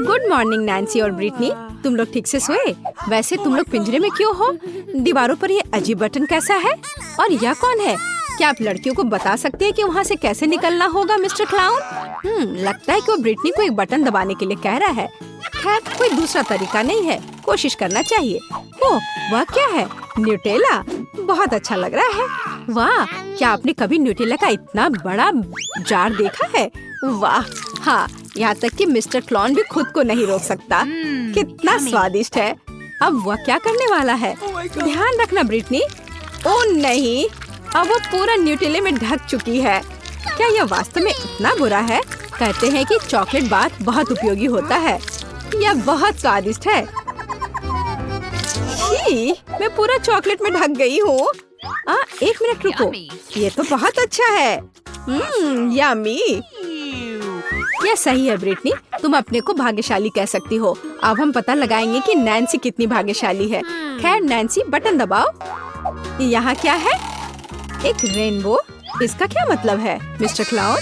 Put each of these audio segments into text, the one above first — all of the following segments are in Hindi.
गुड मॉर्निंग नैन्सी और ब्रिटनी। तुम लोग ठीक से सोए? वैसे तुम लोग पिंजरे में क्यों हो? दीवारों पर ये अजीब बटन कैसा है? और यह कौन है? क्या आप लड़कियों को बता सकते हैं कि वहाँ से कैसे निकलना होगा मिस्टर क्लाउन? लगता है कि वो ब्रिटनी को एक बटन दबाने के लिए कह रहा है। खैर कोई दूसरा तरीका नहीं है, कोशिश करना चाहिए। ओह वह क्या है? न्यूटेला, बहुत अच्छा लग रहा है। वाह, क्या आपने कभी न्यूटेला का इतना बड़ा जार देखा है? वाह हाँ, यहाँ तक कि मिस्टर क्लाउन भी खुद को नहीं रोक सकता। कितना स्वादिष्ट है। अब वह क्या करने वाला है? ध्यान रखना ब्रिटनी। ओह नहीं, अब वो पूरा न्यूटेले में ढक चुकी है। क्या यह वास्तव में इतना बुरा है? कहते हैं कि चॉकलेट बाथ बहुत उपयोगी होता है। यह बहुत स्वादिष्ट है। छी, मैं पूरा चॉकलेट में ढक गई हूँ। एक मिनट रुको, ये तो बहुत अच्छा है। यम्मी। यह सही है ब्रिटनी, तुम अपने को भाग्यशाली कह सकती हो। अब हम पता लगाएंगे कि नैन्सी कितनी भाग्यशाली है। खैर नैन्सी बटन दबाओ। यहाँ क्या है? एक रेनबो। इसका क्या मतलब है मिस्टर क्लाउन?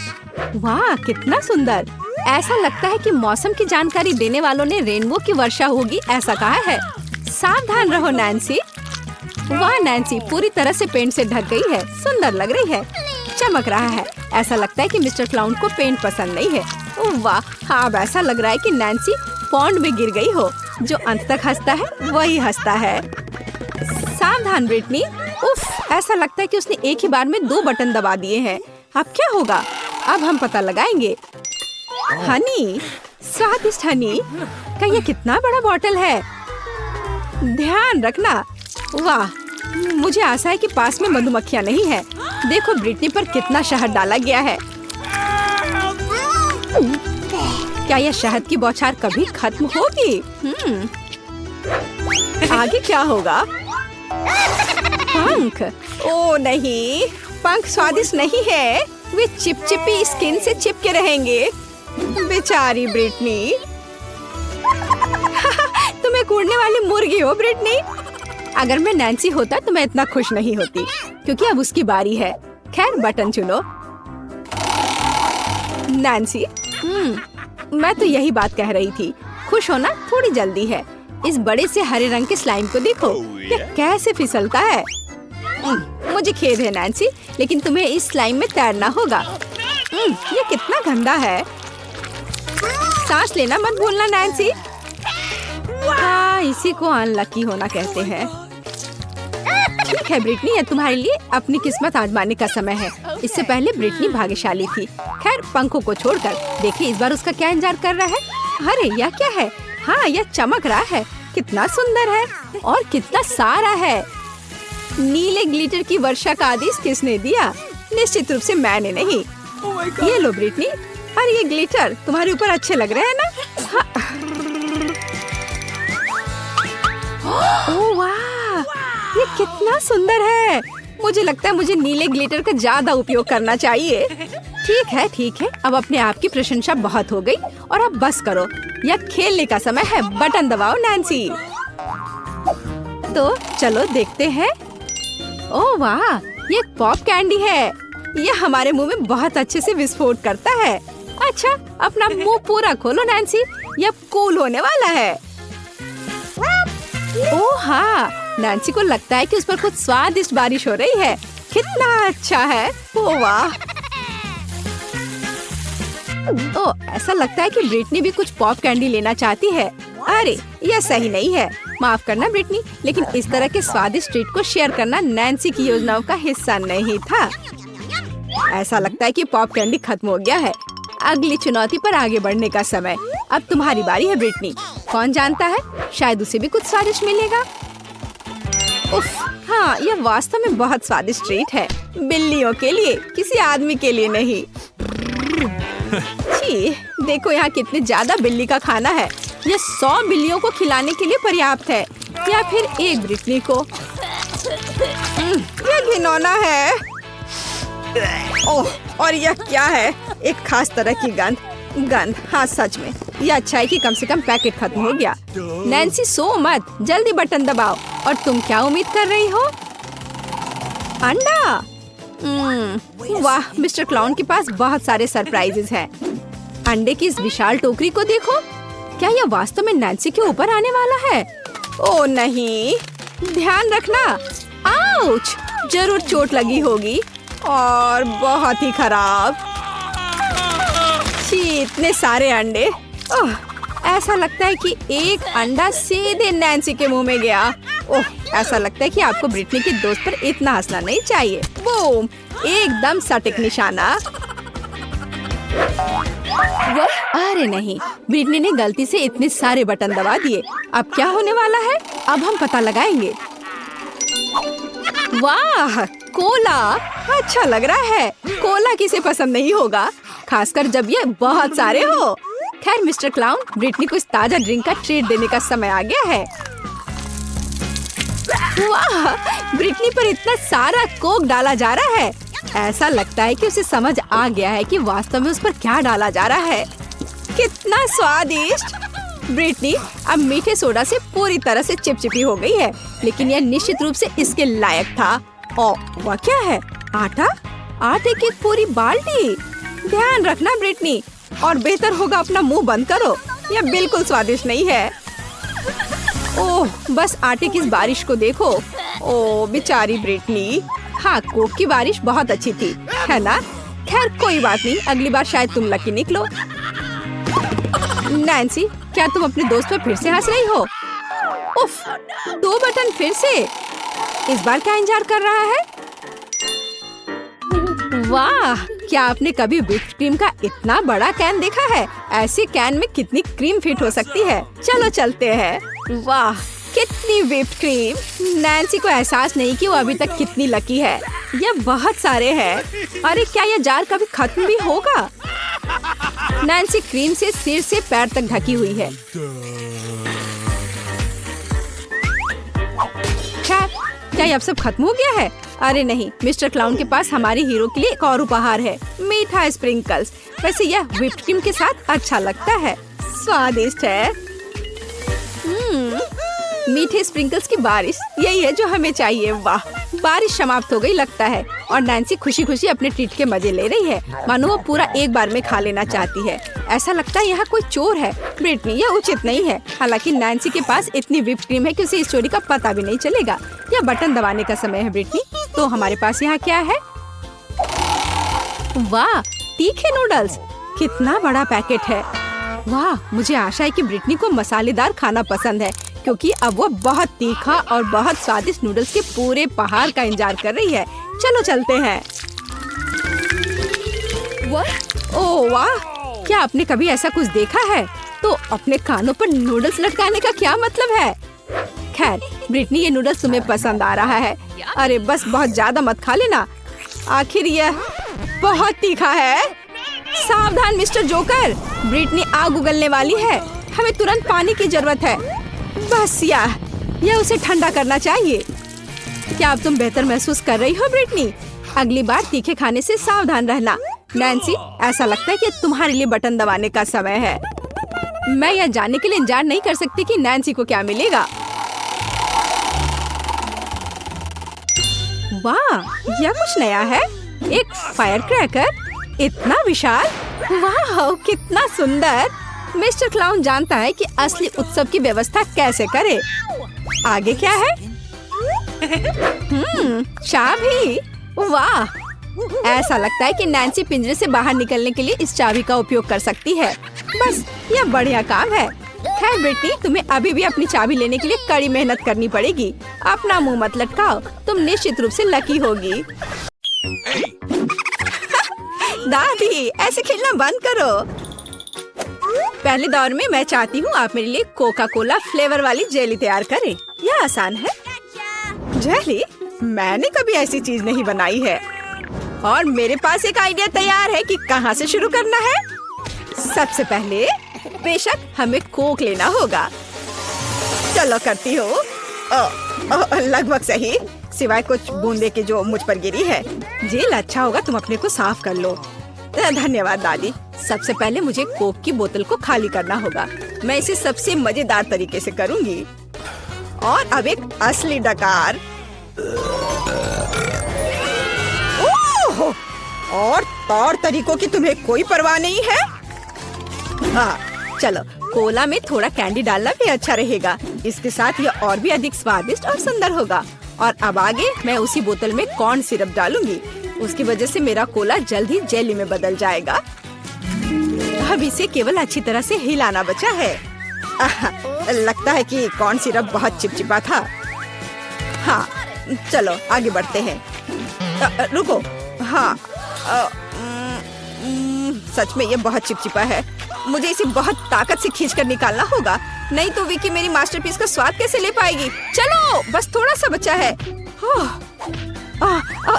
वाह कितना सुंदर। ऐसा लगता है कि मौसम की जानकारी देने वालों ने रेनबो की वर्षा होगी ऐसा कहा है। सावधान रहो नैन्सी। वाह नैन्सी पूरी तरह से पेंट से ढक गई है। सुंदर लग रही है, चमक रहा है। ऐसा लगता है कि मिस्टर क्लाउन को पेंट पसंद नहीं है। वाह हाँ, अब ऐसा लग रहा है कि नैन्सी पॉन्ड में गिर गई हो। जो अंत तक हंसता है वही हंसता है। सावधान ब्रिटनी। उफ, ऐसा लगता है कि उसने एक ही बार में 2 बटन दबा दिए हैं। अब क्या होगा? अब हम पता लगाएंगे। हनी, स्वादिष्ट हनी का ये कितना बड़ा बॉटल है। ध्यान रखना। वाह, मुझे आशा है कि पास में मधुमक्खियाँ नहीं है। देखो ब्रिटनी पर कितना शहद डाला गया है। क्या यह शहद की बौछार कभी खत्म होगी? आगे क्या होगा? पंख। ओ नहीं, पंख स्वादिष्ट नहीं है। वे चिपचिपी स्किन से चिपके रहेंगे। बेचारी ब्रिटनी। तुम एक उड़ने वाली मुर्गी हो ब्रिटनी। अगर मैं नैन्सी होता तो मैं इतना खुश नहीं होती, क्योंकि अब उसकी बारी है। खैर बटन चुनो नैन्सी। मैं तो यही बात कह रही थी। खुश होना थोड़ी जल्दी है। इस बड़े से हरे रंग के स्लाइम को देखो, यह कैसे फिसलता है। मुझे खेद है नैन्सी, लेकिन तुम्हें इस स्लाइम में तैरना होगा। ये कितना गंदा है। सांस लेना मत भूलना नैन्सी। हाँ, इसी को अनलकी होना कहते हैं। ठीक है ब्रिटनी, ये तुम्हारे लिए अपनी किस्मत आजमाने का समय है। इससे पहले ब्रिटनी भाग्यशाली थी। खैर पंखों को छोड़कर देखिए इस बार उसका क्या इंतजार कर रहा है। अरे यह क्या है? हाँ, यह चमक रहा है। कितना सुंदर है और कितना सारा है। नीले ग्लिटर की वर्षा का आदेश किसने दिया? निश्चित रूप से मैंने नहीं। ये लो ब्रिटनी। अरे ये ग्लिटर तुम्हारे ऊपर अच्छे लग रहे हैं ना? हाँ। ओह वाह, ये कितना सुंदर है। मुझे लगता है मुझे नीले ग्लिटर का ज्यादा उपयोग करना चाहिए। ठीक है, अब अपने आप की प्रशंसा बहुत हो गई और अब बस करो। यह खेलने का समय है। बटन दबाओ नैन्सी। तो चलो देखते हैं। ओह वाह, ये पॉप कैंडी है। यह हमारे मुंह में बहुत अच्छे से विस्फोट करता है। अच्छा, अपना मुंह पूरा खोलो नैन्सी, यह कूल होने वाला है। ओह हाँ, नैन्सी को लगता है कि उस पर कुछ स्वादिष्ट बारिश हो रही है। कितना अच्छा है। ओह वाह। ओह, ऐसा लगता है कि ब्रिटनी भी कुछ पॉप कैंडी लेना चाहती है। अरे यह सही नहीं है। माफ करना ब्रिटनी, लेकिन इस तरह के स्वादिष्ट ट्रीट को शेयर करना नैन्सी की योजनाओं का हिस्सा नहीं था। ऐसा लगता है कि पॉप कैंडी खत्म हो गया है। अगली चुनौती पर आगे बढ़ने का समय। अब तुम्हारी बारी है ब्रिटनी। कौन जानता है, शायद उसे भी कुछ स्वादिष्ट मिलेगा। उफ, हाँ, यह वास्तव में बहुत स्वादिष्ट ट्रीट है। बिल्लियों के लिए, किसी आदमी के लिए नहीं। छी, देखो यहाँ कितने ज्यादा बिल्ली का खाना है। यह 100 बिल्लियों को खिलाने के लिए पर्याप्त है, या फिर एक ब्रिटनी को। यह घिनौना है। ओह, और यह क्या है? एक खास तरह की गंध। हाँ सच में, यह अच्छा है कि कम से कम पैकेट खत्म हो गया। नैन्सी सो मत, जल्दी बटन दबाओ। और तुम क्या उम्मीद कर रही हो? अंडा। वाह, मिस्टर क्लाउन के पास बहुत सारे सरप्राइजेस हैं। अंडे की इस विशाल टोकरी को देखो। क्या यह वास्तव में नैन्सी के ऊपर आने वाला है? ओ नहीं, ध्यान रखना। आउच! जरूर चोट लगी होगी और बहुत ही खराब। छी, इतने सारे अंडे। ओह, ऐसा लगता है कि एक अंडा सीधे नैन्सी के मुंह में गया। ओह, ऐसा लगता है कि आपको ब्रिटनी के दोस्त पर इतना हंसना नहीं चाहिए। बूम! एकदम सटीक निशाना। अरे नहीं, ब्रिटनी ने गलती से इतने सारे बटन दबा दिए। अब क्या होने वाला है? अब हम पता लगाएंगे। वाह, कोला अच्छा लग रहा है। कोला किसे पसंद नहीं होगा, खासकर जब ये बहुत सारे हो। खैर मिस्टर क्लाउन, ब्रिटनी को इस ताजा ड्रिंक का ट्रीट देने का समय आ गया है। वाह, ब्रिटनी पर इतना सारा कोक डाला जा रहा है। ऐसा लगता है कि उसे समझ आ गया है कि वास्तव में उस पर क्या डाला जा रहा है। कितना स्वादिष्ट! ब्रिटनी अब मीठे सोडा से पूरी तरह से चिपचिपी हो गई है, लेकिन यह निश्चित रूप से इसके लायक था। ओ, वह क्या है? आटा? आटे की पूरी बाल्टी। ध्यान रखना ब्रिटनी, और बेहतर होगा अपना मुंह बंद करो। यह बिल्कुल स्वादिष्ट नहीं है। ओह, बस आटे की इस बारिश को देखो। ओह बेचारी ब्रिटनी। हाँ, कोक की बारिश बहुत अच्छी थी, है ना? खैर कोई बात नहीं, अगली बार शायद तुम लकी निकलो। नैन्सी, क्या तुम अपने दोस्त पर फिर से हंस रही हो? उफ, 2 बटन फिर से। इस बार क्या इंतजार कर रहा है? वाह, क्या आपने कभी व्हिप्ड क्रीम का इतना बड़ा कैन देखा है? ऐसे कैन में कितनी क्रीम फिट हो सकती है। चलो चलते हैं। वाह, कितनी व्हिप्ड क्रीम। नैन्सी को एहसास नहीं कि वो अभी तक कितनी लकी है। यह बहुत सारे हैं। अरे क्या यह जार कभी खत्म भी होगा? नैन्सी क्रीम से सिर से पैर तक ढकी हुई है। क्या ये अब सब खत्म हो गया है? अरे नहीं, मिस्टर क्लाउन के पास हमारे हीरो के लिए एक और उपहार है, मीठा स्प्रिंकल्स। वैसे यह व्हिप्ड क्रीम के साथ अच्छा लगता है, स्वादिष्ट है। मीठे स्प्रिंकल्स की बारिश, यही है जो हमें चाहिए। वाह, बारिश समाप्त हो गई लगता है, और नैन्सी खुशी खुशी अपने ट्रीट के मजे ले रही है, मानो वो पूरा एक बार में खा लेना चाहती है। ऐसा लगता है यहाँ कोई चोर है। ब्रिटनी, यह उचित नहीं है। हालांकि नैन्सी के पास इतनी व्हिप्ड क्रीम है कि उसे इस चोरी का पता भी नहीं चलेगा। यह बटन दबाने का समय है ब्रिटनी। तो हमारे पास यहाँ क्या है? वाह, तीखे नूडल्स। कितना बड़ा पैकेट है। वाह, मुझे आशा है कि ब्रिटनी को मसालेदार खाना पसंद है, क्योंकि अब वो बहुत तीखा और बहुत स्वादिष्ट नूडल्स के पूरे पहाड़ का इंतजार कर रही है। चलो चलते हैं। ओह वाह, क्या आपने कभी ऐसा कुछ देखा है? तो अपने कानों पर नूडल्स लटकाने का क्या मतलब है? खैर ब्रिटनी, ये नूडल्स तुम्हें पसंद आ रहा है। अरे बस बहुत ज्यादा मत खा लेना, आखिर यह बहुत तीखा है। सावधान मिस्टर जोकर, ब्रिटनी आग उगलने वाली है। हमें तुरंत पानी की जरूरत है। बस यह उसे ठंडा करना चाहिए। क्या अब तुम बेहतर महसूस कर रही हो ब्रिटनी? अगली बार तीखे खाने से सावधान रहना। नैन्सी, ऐसा लगता है कि तुम्हारे लिए बटन दबाने का समय है। मैं यह जानने के लिए इंतजार नहीं कर सकती कि नैन्सी को क्या मिलेगा। वाह, यह कुछ नया है। एक फायर क्रैकर, इतना विशाल। वाह, कितना सुंदर। मिस्टर क्लाउन जानता है कि असली उत्सव की व्यवस्था कैसे करे। आगे क्या है? चाबी। वाह, ऐसा लगता है कि नैन्सी पिंजरे से बाहर निकलने के लिए इस चाबी का उपयोग कर सकती है। बस, यह बढ़िया काम है। खैर ब्रिटनी, तुम्हें अभी भी अपनी चाबी लेने के लिए कड़ी मेहनत करनी पड़ेगी। अपना मुंह मत लटकाओ, तुम निश्चित रूप से लकी होगी। दादी, ऐसे खेलना बंद करो। पहले दौर में मैं चाहती हूँ आप मेरे लिए कोका कोला फ्लेवर वाली जेली तैयार करें। यह आसान है। जेली? मैंने कभी ऐसी चीज नहीं बनाई है। और मेरे पास एक आइडिया तैयार है कि कहाँ से शुरू करना है। सबसे पहले बेशक हमें कोक लेना होगा। चलो करती हो। लगभग सही, सिवाय कुछ बूंदे के जो मुझ पर गिरी है। जेल अच्छा होगा तुम अपने को साफ कर लो। धन्यवाद दादी। सबसे पहले मुझे कोक की बोतल को खाली करना होगा। मैं इसे सबसे मजेदार तरीके से करूंगी। और अब एक असली डकार। ओह! और तौर तरीकों की तुम्हें कोई परवाह नहीं है? हाँ, चलो कोला में थोड़ा कैंडी डालना भी अच्छा रहेगा। इसके साथ यह और भी अधिक स्वादिष्ट और सुंदर होगा। और अब आगे मैं उसी बोतल में कॉर्न सिरप डालूंगी। उसकी वजह से मेरा कोला जल्द ही जेली में बदल जाएगा। अब इसे केवल अच्छी तरह से हिलाना बचा है। लगता है कि कॉर्न सिरप बहुत चिपचिपा था। हाँ, चलो आगे बढ़ते हैं। रुको, हाँ, सच में ये बहुत चिपचिपा है। मुझे इसे बहुत ताकत से खींचकर निकालना होगा, नहीं तो विकी मेरी मास्टरपीस का स्वाद कैसे ले पाएगी। चलो, बस थोड़ा सा बचा है।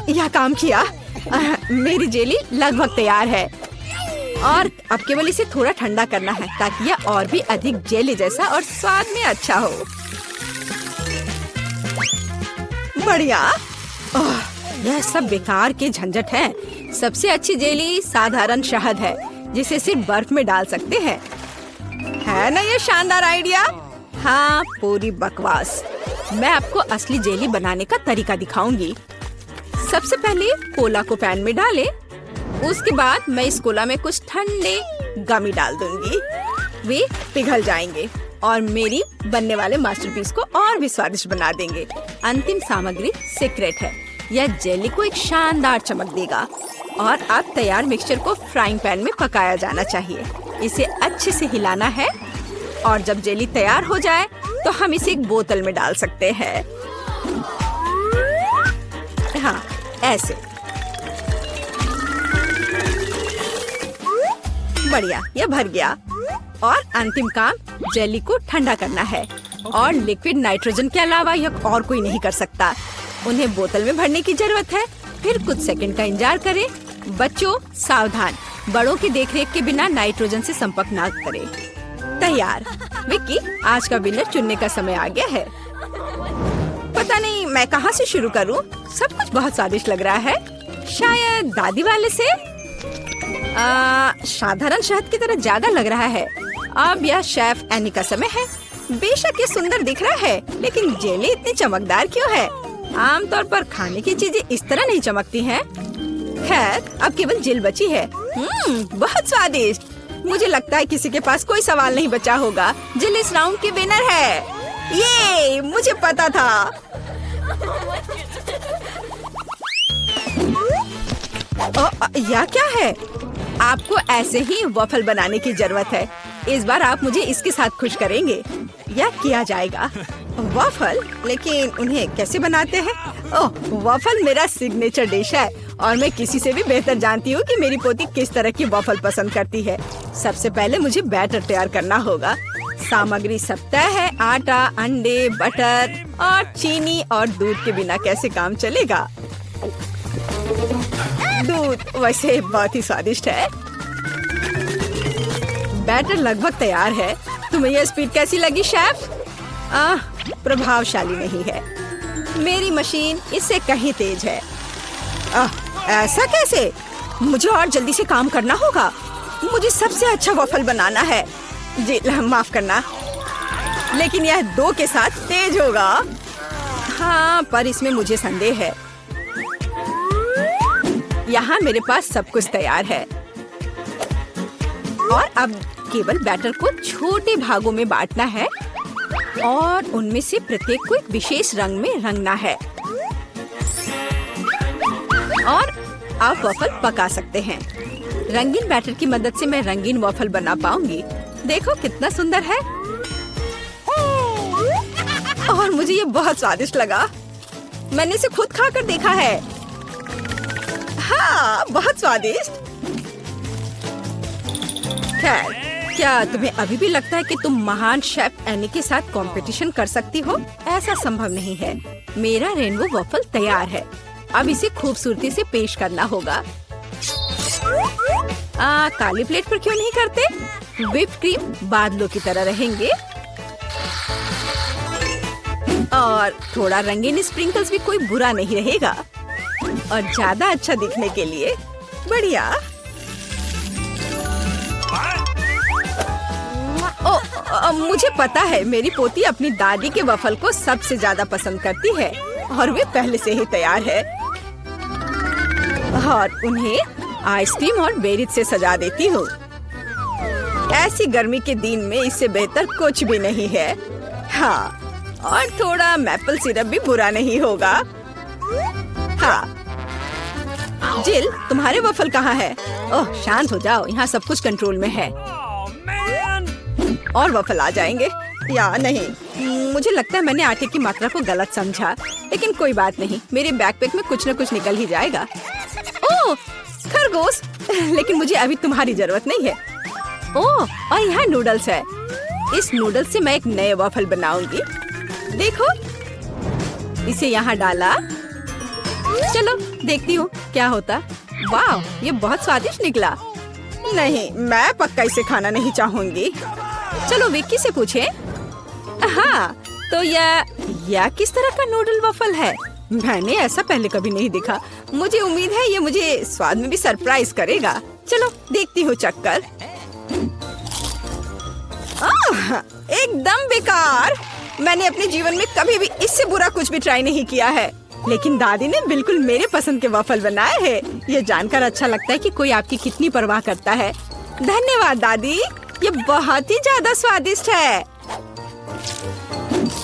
यह काम किया। मेरी जेली लगभग तैयार है और अब केवल इसे थोड़ा ठंडा करना है ताकि यह और भी अधिक जेली जैसा और स्वाद में अच्छा हो। बढ़िया। यह सब बेकार के झंझट है। सबसे अच्छी जेली साधारण शहद है जिसे सिर्फ बर्फ में डाल सकते हैं। है ना ये शानदार आइडिया? हाँ, पूरी बकवास। मैं आपको असली जेली बनाने का तरीका दिखाऊंगी। सबसे पहले कोला को पैन में डालें। उसके बाद मैं इस कोला में कुछ ठंडे गमी डाल दूंगी। वे पिघल जाएंगे और मेरी बनने वाले मास्टरपीस को और भी स्वादिष्ट बना देंगे। अंतिम सामग्री सीक्रेट है। यह जेली को एक शानदार चमक देगा। और अब तैयार मिक्सचर को फ्राइंग पैन में पकाया जाना चाहिए। इसे अच्छे से हिलाना है और जब जेली तैयार हो जाए तो हम इसे एक बोतल में डाल सकते हैं। हाँ, ऐसे। बढ़िया, यह भर गया। और अंतिम काम जेली को ठंडा करना है। और लिक्विड नाइट्रोजन के अलावा यह और कोई नहीं कर सकता। उन्हें बोतल में भरने की जरूरत है। फिर कुछ सेकंड का इंतजार करें। बच्चों सावधान, बड़ों की देखरेख के बिना नाइट्रोजन से संपर्क ना करें। तैयार। विक्की, आज का विनर चुनने का समय आ गया है। पता नहीं मैं कहाँ से शुरू करूँ। सब कुछ बहुत स्वादिष्ट लग रहा है। शायद दादी वाले से। साधारण शहद की तरह ज्यादा लग रहा है। अब यह शेफ एनी का समय है। बेशक ये सुंदर दिख रहा है, लेकिन जेली इतनी चमकदार क्यों है? आमतौर पर खाने की चीजें इस तरह नहीं चमकती हैं। खैर, अब केवल जेल बची है। बहुत स्वादिष्ट। मुझे लगता है किसी के पास कोई सवाल नहीं बचा होगा। जेल इस राउंड की विनर है। ये मुझे पता था। यह क्या है? आपको ऐसे ही वॉफल बनाने की जरूरत है। इस बार आप मुझे इसके साथ खुश करेंगे। यह किया जाएगा। वॉफल? लेकिन उन्हें कैसे बनाते हैं? ओह, वॉफल मेरा सिग्नेचर डिश है और मैं किसी से भी बेहतर जानती हूँ कि मेरी पोती किस तरह की वॉफल पसंद करती है। सबसे पहले मुझे बैटर तैयार करना होगा। सामग्री सब तय है। आटा, अंडे, बटर और चीनी और दूध के बिना कैसे काम चलेगा? दूध वैसे बहुत ही स्वादिष्ट है। बैटर लगभग तैयार है। तुम्हें यह स्पीड कैसी लगी शेफ? प्रभावशाली नहीं है। मेरी मशीन इससे कहीं तेज है। ऐसा कैसे? मुझे और जल्दी से काम करना होगा। मुझे सबसे अच्छा वॉफल बनाना है। जी माफ करना, लेकिन यह 2 के साथ तेज होगा। हाँ, पर इसमें मुझे संदेह है। यहाँ मेरे पास सब कुछ तैयार है और अब केवल बैटर को छोटे भागों में बांटना है और उनमें से प्रत्येक को एक विशेष रंग में रंगना है। और आप वॉफल पका सकते हैं। रंगीन बैटर की मदद से मैं रंगीन वॉफल बना पाऊंगी। देखो कितना सुंदर है। और मुझे ये बहुत स्वादिष्ट लगा। मैंने इसे खुद खाकर देखा है। हाँ, बहुत स्वादिष्ट। खैर, क्या तुम्हें अभी भी लगता है कि तुम महान शेफ एनी के साथ कंपटीशन कर सकती हो? ऐसा संभव नहीं है। मेरा रेनबो वॉफल तैयार है। अब इसे खूबसूरती से पेश करना होगा। काली प्लेट पर क्यों नहीं करते? व्हिप क्रीम बादलों की तरह रहेंगे और थोड़ा रंगीन स्प्रिंकल्स भी कोई बुरा नहीं रहेगा। और ज्यादा अच्छा दिखने के लिए बढ़िया। मुझे पता है मेरी पोती अपनी दादी के वफल को सबसे ज्यादा पसंद करती है और वे पहले से ही तैयार है। और उन्हें आइसक्रीम और बेरीज से सजा देती हूँ। ऐसी गर्मी के दिन में इससे बेहतर कुछ भी नहीं है। हाँ, और थोड़ा मैपल सिरप भी बुरा नहीं होगा। हाँ, जिल, तुम्हारे वफल कहाँ है? ओह, शांत हो जाओ, यहाँ सब कुछ कंट्रोल में है। और वफल आ जाएंगे या नहीं? मुझे लगता है मैंने आटे की मात्रा को गलत समझा, लेकिन कोई बात नहीं, मेरे बैकपैक में कुछ न कुछ निकल ही जाएगा। ओह, खरगोश, लेकिन मुझे अभी तुम्हारी जरूरत नहीं है। ओह, और यहाँ नूडल्स है। इस नूडल्स से मैं एक नए वफल बनाऊंगी। देखो, इसे यहाँ डाला। चलो देखती हूँ क्या होता। वाह, ये बहुत स्वादिष्ट निकला। नहीं, मैं पक्का इसे खाना नहीं चाहूंगी। चलो विक्की से पूछें। हाँ, तो यह किस तरह का नूडल वफल है? मैंने ऐसा पहले कभी नहीं देखा। मुझे उम्मीद है ये मुझे स्वाद में भी सरप्राइज करेगा। चलो देखती हूँ चक्कर। एकदम बेकार। मैंने अपने जीवन में कभी भी इससे बुरा कुछ भी ट्राई नहीं किया है, लेकिन दादी ने बिल्कुल मेरे पसंद के वफल बनाए हैं। ये जानकर अच्छा लगता है कि कोई आपकी कितनी परवाह करता है। धन्यवाद दादी, ये बहुत ही ज्यादा स्वादिष्ट है।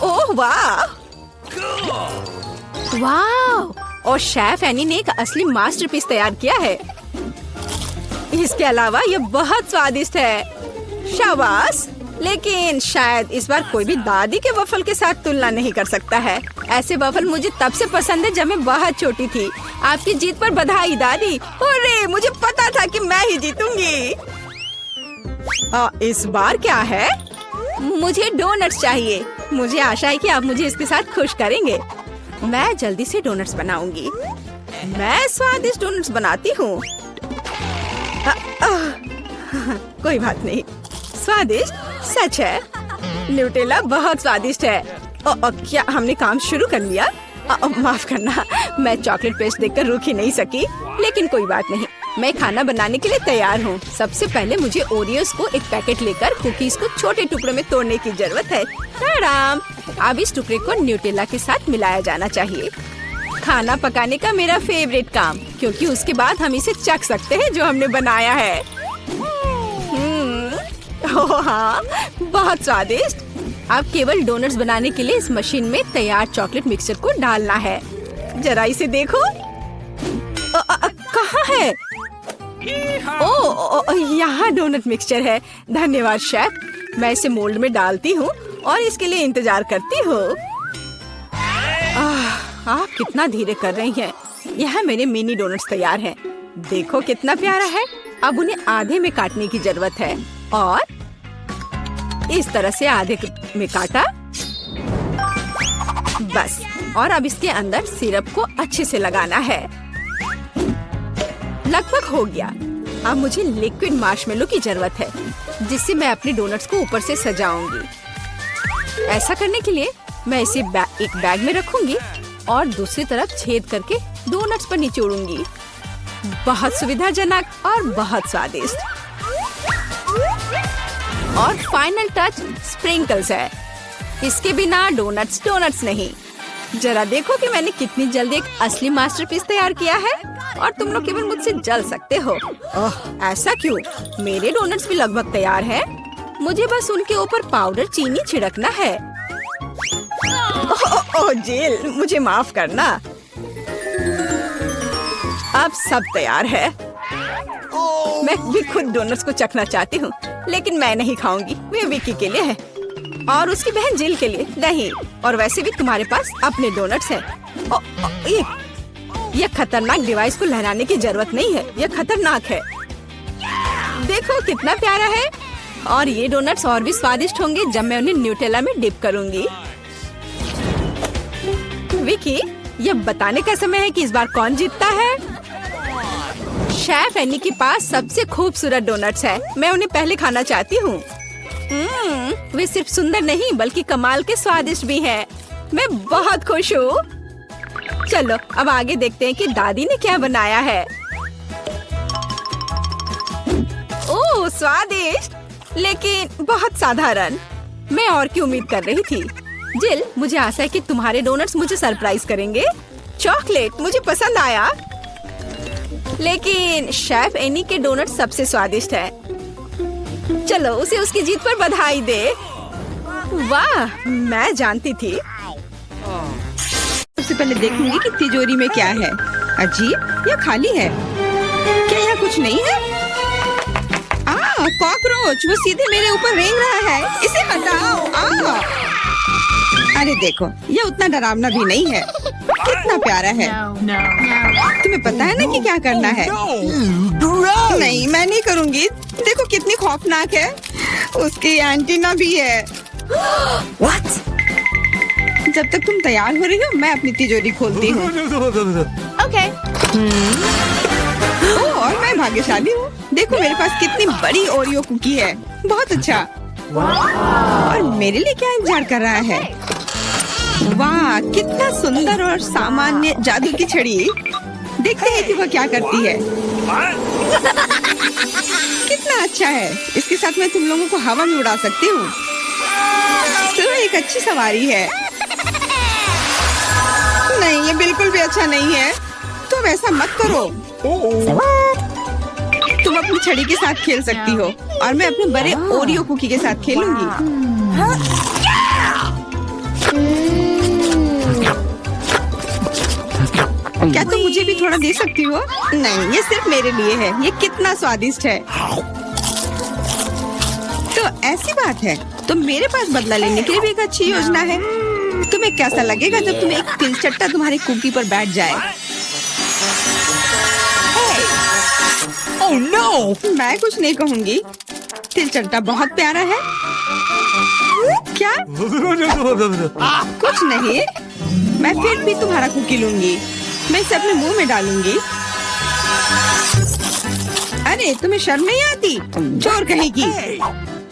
ओह वाह, वाह! और शेफ एनी ने एक असली मास्टरपीस तैयार किया है। इसके अलावा ये बहुत स्वादिष्ट है। शाबाश, लेकिन शायद इस बार कोई भी दादी के वफल के साथ तुलना नहीं कर सकता है। ऐसे वफल मुझे तब से पसंद है जब मैं बहुत छोटी थी। आपकी जीत पर बधाई दादी। अरे, मुझे पता था कि मैं ही जीतूंगी। इस बार क्या है? मुझे डोनट्स चाहिए। मुझे आशा है कि आप मुझे इसके साथ खुश करेंगे। मैं जल्दी से डोनट्स बनाऊंगी। मैं स्वादिष्ट डोनट्स बनाती हूँ। कोई बात नहीं, स्वादिष्ट सच है। न्यूटेला बहुत स्वादिष्ट है। क्या हमने काम शुरू कर लिया? माफ करना, मैं चॉकलेट पेस्ट देखकर रुक ही नहीं सकी, लेकिन कोई बात नहीं, मैं खाना बनाने के लिए तैयार हूँ। सबसे पहले मुझे ओरियोस को एक पैकेट लेकर कुकीज को छोटे टुकड़ों में तोड़ने की जरूरत है। आराम। अब इस टुकड़े को न्यूटेला के साथ मिलाया जाना चाहिए। खाना पकाने का मेरा फेवरेट काम, क्योंकि उसके बाद हम इसे चख सकते हैं जो हमने बनाया है। ओह हाँ, बहुत स्वादिष्ट। अब केवल डोनट्स बनाने के लिए इस मशीन में तैयार चॉकलेट मिक्सचर को डालना है। जरा इसे देखो। कहाँ है? यहाँ डोनट मिक्सचर है। धन्यवाद शेफ। मैं इसे मोल्ड में डालती हूँ और इसके लिए इंतजार करती हूँ। आप कितना धीरे कर रही हैं। यहाँ मेरे मिनी डोनट्स तैयार हैं। देखो कितना प्यारा है। अब उन्हें आधे में काटने की जरूरत है और इस तरह से आधे में काटा। बस, और अब इसके अंदर सिरप को अच्छे से लगाना है। लगभग हो गया। अब मुझे लिक्विड मार्शमेलो की जरूरत है, जिससे मैं अपने डोनट्स को ऊपर से सजाऊंगी। ऐसा करने के लिए मैं इसे एक बैग में रखूंगी और दूसरी तरफ छेद करके डोनट्स पर निचोड़ूंगी। बहुत सुविधाजनक और बहुत स्वादिष्ट। और फाइनल टच स्प्रिंकल्स है। इसके बिना डोनट्स डोनट्स नहीं। जरा देखो कि मैंने कितनी जल्दी एक असली मास्टरपीस तैयार किया है, और तुम लोग केवल मुझसे जल सकते हो। ओह, ऐसा क्यों? मेरे डोनट्स भी लगभग तैयार हैं। मुझे बस उनके ऊपर पाउडर चीनी छिड़कना है। ओह जिल, मुझे माफ करना। अब सब तैयार है। मैं भी खुद डोनट्स को चखना चाहती हूँ, लेकिन मैं नहीं खाऊंगी। वे विक्की के लिए है और उसकी बहन जिल के लिए नहीं। और वैसे भी तुम्हारे पास अपने डोनट्स हैं। ये खतरनाक डिवाइस को लहराने की जरूरत नहीं है। यह खतरनाक है। देखो कितना प्यारा है। और ये डोनट्स और भी स्वादिष्ट होंगे जब मैं उन्हें न्यूटेला में डिप करूंगी। विक्की, यह बताने का समय है कि इस बार कौन जीतता है। शेफ एनी के पास सबसे खूबसूरत डोनट्स है। मैं उन्हें पहले खाना चाहती हूँ। वे सिर्फ सुंदर नहीं बल्कि कमाल के स्वादिष्ट भी हैं। मैं बहुत खुश हूँ। चलो अब आगे देखते हैं कि दादी ने क्या बनाया है। ओह स्वादिष्ट, लेकिन बहुत साधारण। मैं और की उम्मीद कर रही थी। जिल, मुझे आशा है कि तुम्हारे डोनट्स मुझे सरप्राइज करेंगे। चॉकलेट मुझे पसंद आया, लेकिन शेफ एनी के डोनट सबसे स्वादिष्ट है। चलो उसे उसकी जीत पर बधाई दे। वाह, मैं जानती थी। सबसे पहले देखूंगी कि तिजोरी में क्या है। अजीब, यह खाली है। क्या यहाँ कुछ नहीं है? कॉकरोच, वो सीधे मेरे ऊपर रेंग रहा है। इसे हटाओ। अरे देखो, यह उतना डरावना भी नहीं है। कितना प्यारा है। तुम्हें पता है ना कि क्या करना है? नहीं, मैं नहीं करूँगी। देखो कितनी खौफनाक है। उसकी एंटीना भी है। What? जब तक तुम तैयार हो रही हो, मैं अपनी तिजोरी खोलती हूँ। Okay. और मैं भाग्यशाली हूँ। देखो मेरे पास कितनी बड़ी ओरियो कुकी है। बहुत अच्छा। और मेरे लिए क्या इंतजार कर रहा है? वाह, कितना सुंदर और सामान्य जादू की छड़ी। देखते हैं कि वह क्या करती है। कितना अच्छा है। इसके साथ मैं तुम लोगों को हवा में उड़ा सकती हूँ। तो एक अच्छी सवारी है। नहीं, ये बिल्कुल भी अच्छा नहीं है। तुम ऐसा मत करो। तुम अपनी छड़ी के साथ खेल सकती हो और मैं अपने बड़े ओरियो कुकी के साथ खेलूंगी। क्या तुम मुझे भी थोड़ा दे सकती हो? नहीं, ये सिर्फ मेरे लिए है। ये कितना स्वादिष्ट है। तो ऐसी बात है, तो मेरे पास बदला लेने के लिए भी एक अच्छी योजना है। तुम्हें कैसा लगेगा जब तुम्हें एक तिलचट्टा तुम्हारी कुकी पर बैठ जाए? Oh no! मैं कुछ नहीं कहूँगी। तिलचट्टा बहुत प्यारा है। क्या? कुछ नहीं। मैं फिर भी तुम्हारा कुकी लूंगी। मैं इसे अपने मुंह में डालूंगी। अरे तुम्हें शर्म नहीं आती? चोर कहेगी।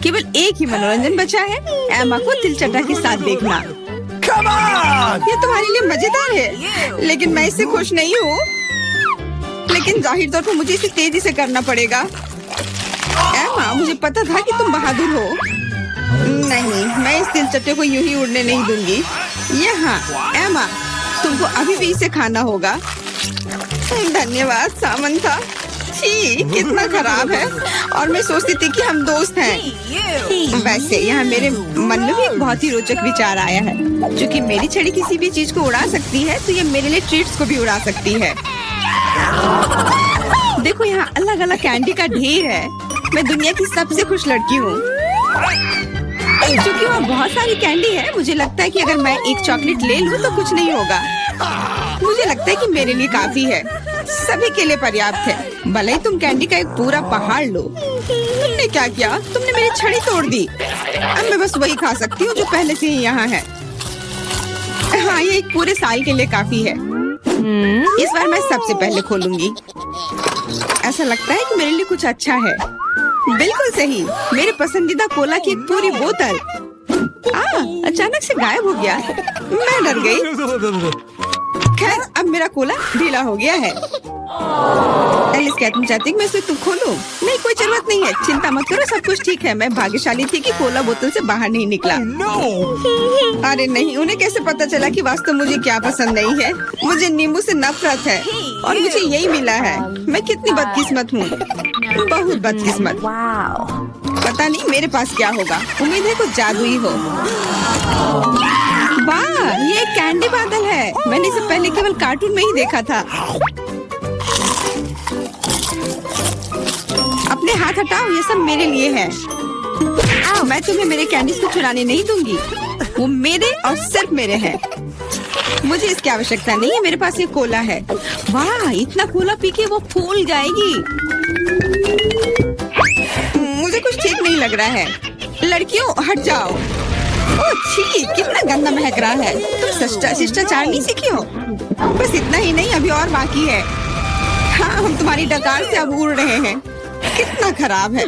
केवल एक ही मनोरंजन बचा है, एमा को तिलचट्टा के साथ देखना। Come on! ये तुम्हारे लिए मजेदार है, लेकिन मैं इससे खुश नहीं हूँ। लेकिन जाहिर तौर पर मुझे इसे तेजी से करना पड़ेगा। एमा, मुझे पता था कि तुम बहादुर हो। नहीं, मैं इस तिलचट्टे को यूं ही उड़ने नहीं दूंगी। यहाँ, एमा, तुमको अभी भी इसे खाना होगा। धन्यवाद सामंथा। छी, कितना खराब है। और मैं सोचती थी कि हम दोस्त हैं। वैसे यहाँ मेरे मन में भी एक बहुत ही रोचक विचार आया है। क्योंकि मेरी छड़ी किसी भी चीज को उड़ा सकती है, तो ये मेरे लिए ट्रीट्स को भी उड़ा सकती है। देखो यहाँ अलग अलग कैंडी का ढेर है। मैं दुनिया की सबसे खुश लड़की हूँ। क्योंकि वहाँ बहुत सारी कैंडी है, मुझे लगता है कि अगर मैं एक चॉकलेट ले लूँ तो कुछ नहीं होगा। मुझे लगता है कि मेरे लिए काफी है। सभी के लिए पर्याप्त है। भले ही तुम कैंडी का एक पूरा पहाड़ लो। तुमने क्या किया? तुमने मेरी छड़ी तोड़ दी। अब मैं बस वही खा सकती हूँ जो पहले से ही यहाँ है। हाँ, ये एक पूरे साल के लिए काफी है। इस बार मैं सबसे पहले खोलूंगी। ऐसा लगता है कि मेरे लिए कुछ अच्छा है। बिल्कुल सही, मेरे पसंदीदा कोला की एक पूरी बोतल। अचानक से गायब हो गया। मैं डर गई। खैर, अब मेरा कोला ढीला हो गया है। एलिस, क्या तुम चाहती कि मैं इसे तुम खोलूं? नहीं, कोई जरूरत नहीं है। चिंता मत करो, सब कुछ ठीक है। मैं भाग्यशाली थी कि कोला बोतल से बाहर नहीं निकला। अरे नहीं, उन्हें कैसे पता चला कि वास्तव मुझे क्या पसंद नहीं है? मुझे नींबू से नफरत है और मुझे यही मिला है। मैं कितनी बदकिस्मत हूँ, बहुत बदकिस्मत। पता नहीं मेरे पास क्या होगा। उम्मीद है कुछ जादुई हो। वाह, ये एक कैंडी बादल है। मैंने इसे पहले केवल कार्टून में ही देखा था। अपने हाथ हटाओ, ये सब मेरे लिए है। मैं तुम्हें मेरे कैंडीज को चुराने नहीं दूंगी। वो मेरे और सिर्फ मेरे हैं। मुझे इसकी आवश्यकता नहीं है। मेरे पास एक कोला है। वाह, इतना कोला पी के वो फूल जाएगी। मुझे कुछ ठीक नहीं लग रहा है। लड़कियों, हट जाओ। ओह छी, कितना गंदा महक रहा है। तुम शिष्टाचार नहीं सीखी हो? बस इतना ही नहीं, अभी और बाकी है। हाँ, हम तुम्हारी डकार से अब उड़ रहे हैं। कितना खराब है।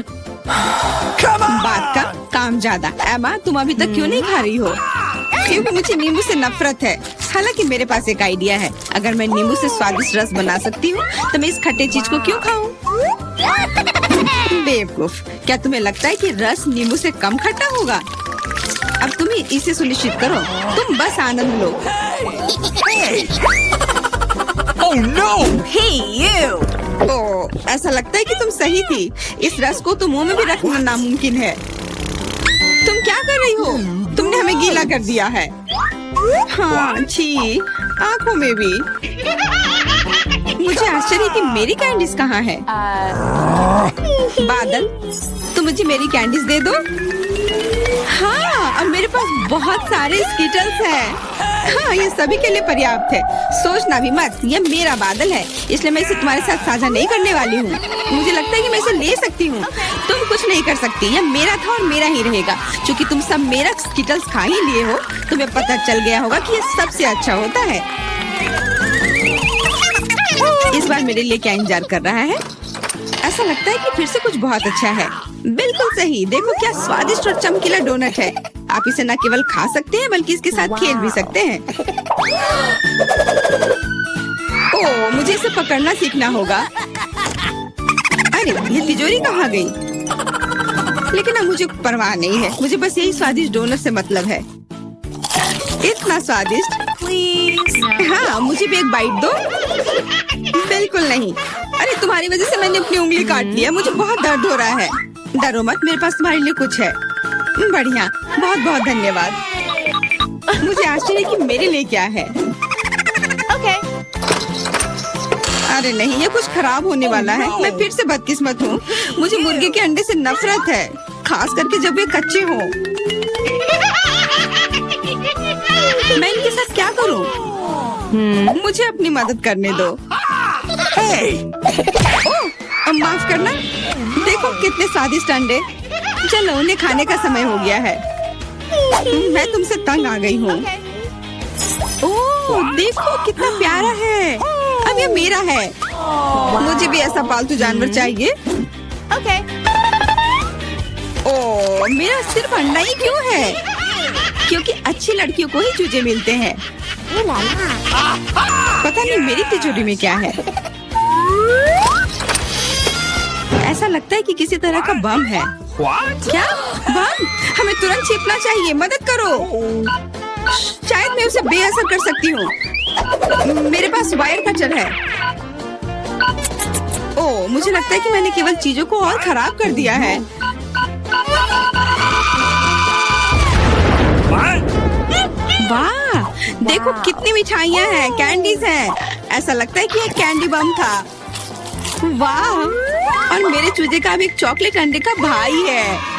बात का काम ज्यादा। एमा, तुम अभी तक क्यों नहीं खा रही हो? क्योंकि मुझे नींबू से नफरत है। हालांकि मेरे पास एक आइडिया है। अगर मैं नींबू से स्वादिष्ट रस बना सकती हूँ, तो मैं इस खट्टे चीज को क्यों खाऊं? बेवकूफ, क्या तुम्हें लगता है कि रस नींबू से कम खट्टा होगा? अब तुम ही इसे सुनिश्चित करो। तुम बस आनंद लो। Oh no! Hey you! ओ, ऐसा लगता है कि तुम सही थी। इस रस को तो मुंह में भी रखना नामुमकिन है। तुम क्या कर रही हो? तुमने हमें गीला कर दिया है। हाँ, छी, आंखों में भी। मुझे आश्चर्य कि मेरी कैंडीज कहाँ है? बादल, तुम मुझे मेरी कैंडीज दे दो। हाँ, अब मेरे पास बहुत सारे स्कीटल्स हैं। हाँ, ये सभी के लिए पर्याप्त है। सोचना भी मत, ये मेरा बादल है, इसलिए मैं इसे तुम्हारे साथ साझा नहीं करने वाली हूँ। मुझे लगता है कि मैं इसे ले सकती हूँ। तुम कुछ नहीं कर सकती, यह मेरा था और मेरा ही रहेगा। क्योंकि तुम सब मेरा स्कीटल्स खा ही लिए हो, तुम्हें पता चल गया होगा कि ये सबसे अच्छा होता है। इस बार मेरे लिए क्या इंतजार कर रहा है? ऐसा लगता है कि फिर से कुछ बहुत अच्छा है। बिल्कुल सही, देखो क्या स्वादिष्ट और चमकीला डोनट है। आप इसे न केवल खा सकते हैं बल्कि इसके साथ खेल भी सकते हैं। ओह, मुझे इसे पकड़ना सीखना होगा। अरे, ये तिजोरी कहाँ गई? लेकिन अब मुझे परवाह नहीं है, मुझे बस यही स्वादिष्ट डोनट से मतलब है। इतना स्वादिष्ट। हाँ, मुझे भी एक बाइट दो। बिल्कुल नहीं। अरे, तुम्हारी वजह से मैंने अपनी उंगली काट लिया। मुझे बहुत दर्द हो रहा है। डरो मत, मेरे पास तुम्हारे लिए कुछ है। बढ़िया, बहुत बहुत धन्यवाद। मुझे आश्चर्य है कि मेरे लिए क्या है। Okay. अरे नहीं, ये कुछ खराब होने वाला है। मैं फिर से बदकिस्मत हूँ। मुझे मुर्गे के अंडे से नफरत है, खास करके जब वे कच्चे हों। मैं इनके साथ क्या करूँ? मुझे अपनी मदद करने दो। ओह, माफ करना। देखो कितने स्वादिष्ट अंडे। चलो, उन्हें खाने का समय हो गया है। मैं तुमसे तंग आ गई हूँ। ओह, देखो कितना प्यारा है। अब ये मेरा है। मुझे भी ऐसा पालतू जानवर चाहिए। Okay. ओह, मेरा सिर्फ अंडा ही क्यों है? क्योंकि अच्छी लड़कियों को ही चूजे मिलते हैं। पता नहीं मेरी तिजोरी में क्या है। ऐसा लगता है कि किसी तरह का बम है। What? क्या बम? हमें तुरंत छिपना चाहिए। मदद करो। शायद मैं उसे बेअसर कर सकती हूँ। मेरे पास वायर कटर है। ओह, मुझे लगता है कि मैंने केवल चीजों को और खराब कर दिया है। वाह, देखो कितनी मिठाइयाँ हैं, कैंडीज हैं। ऐसा लगता है कि एक कैंडी बम था। वाह, और मेरे चूजे का अब एक चॉकलेट अंडे का भाई है।